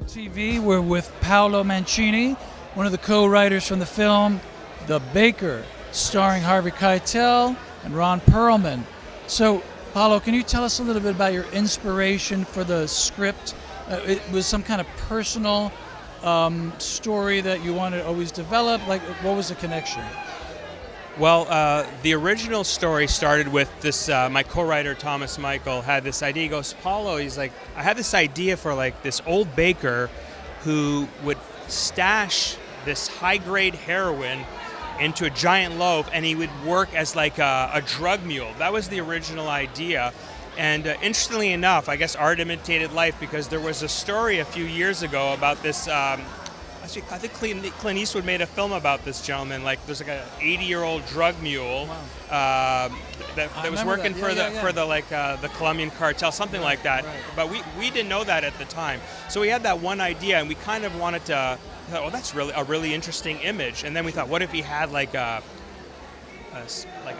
TV. We're with Paolo Manchini, one of the co-writers from the film The Baker, starring Harvey Keitel and Ron Perlman. So, Paolo, can you tell us a little bit about your inspiration for the script? It was some kind of personal story that you wanted to always develop? Like, what was the connection? Well, the original story started with this, my co-writer Thomas Michael had this idea. He goes, Paulo, he's like, I had this idea for like this old baker who would stash this high-grade heroin into a giant loaf, and he would work as like a drug mule. That was the original idea. And interestingly enough, I guess art imitated life, because there was a story a few years ago about this, actually, I think Clint Eastwood made a film about this gentleman. Like, there's like an 80-year-old drug mule that was working for the Colombian cartel, something like that. Right. But we didn't know that at the time. So we had that one idea, and we kind of wanted to. Thought, well, that's really a really interesting image. And then we thought, what if he had like a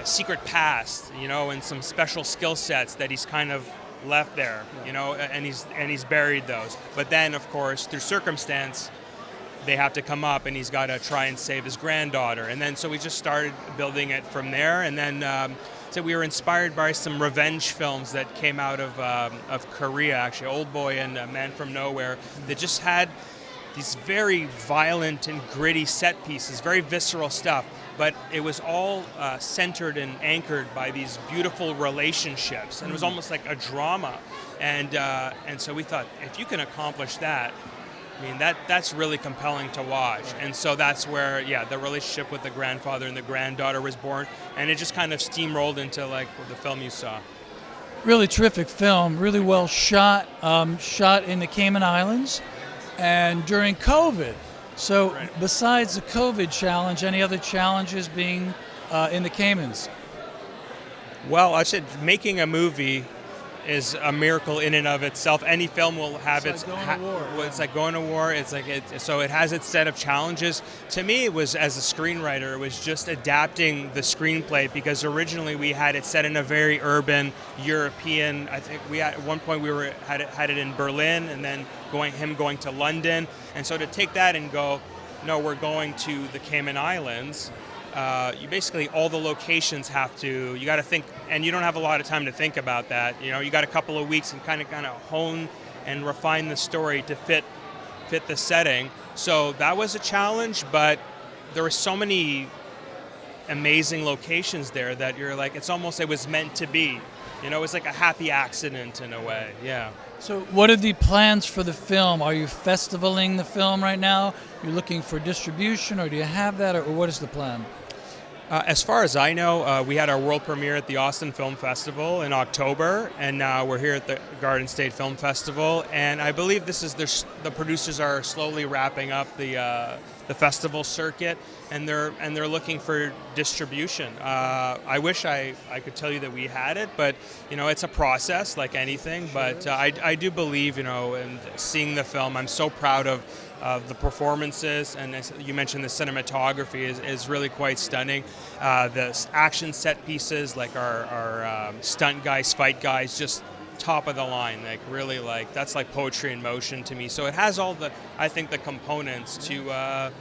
secret past, you know, and some special skill sets that he's kind of left there, you know, and he's buried those. But then, of course, through circumstance, they have to come up, and he's got to try and save his granddaughter. And then so we just started building it from there. And then so we were inspired by some revenge films that came out of Korea, actually, Old Boy and Man from Nowhere, that just had these very violent and gritty set pieces, very visceral stuff. But it was all centered and anchored by these beautiful relationships, and it was almost like a drama. And so we thought, if you can accomplish that, I mean, that's really compelling to watch. And so that's where, the relationship with the grandfather and the granddaughter was born, and it just kind of steamrolled into like the film you saw. Really terrific film, really well shot, shot in the Cayman Islands, and during COVID. So besides the COVID challenge, any other challenges being in the Caymans? Well, I said making a movie is a miracle in and of itself. Any film will have it's like going to war. It's like going to war. It's like so it has its set of challenges. To me, it was, as a screenwriter, it was just adapting the screenplay, because originally we had it set in a very urban European. I think we at one point had it in Berlin, and then going to London, and so to take that and go, no, we're going to the Cayman Islands. You basically, all the locations you got to think, and you don't have a lot of time to think about that. You know, you got a couple of weeks and kind of hone and refine the story to fit the setting. So that was a challenge, but there were so many amazing locations there that you're like, it was meant to be. You know, it was like a happy accident in a way, yeah. So what are the plans for the film? Are you festivaling the film right now? You're looking for distribution, or do you have that, or what is the plan? As far as I know, we had our world premiere at the Austin Film Festival in October, and now we're here at the Garden State Film Festival. And I believe the producers are slowly wrapping up the festival circuit, and they're looking for distribution. I wish I could tell you that we had it, but you know, it's a process like anything. But I do believe, you know, in seeing the film, I'm so proud of the performances, and as you mentioned, the cinematography is really quite stunning. The action set pieces, like our stunt guys, fight guys, just top of the line. Like really, like that's like poetry in motion to me. So it has all I think the components to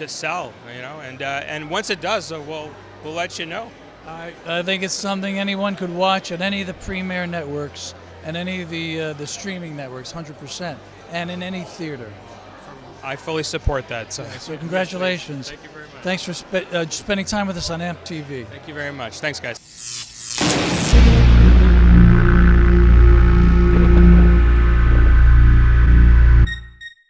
sell, you know. And once it does, we'll let you know. I think it's something anyone could watch at any of the premiere networks and any of the streaming networks, 100%, and in any theater. I fully support that. So congratulations. Thank you very much. Thanks for spending time with us on AMP TV. Thank you very much. Thanks, guys.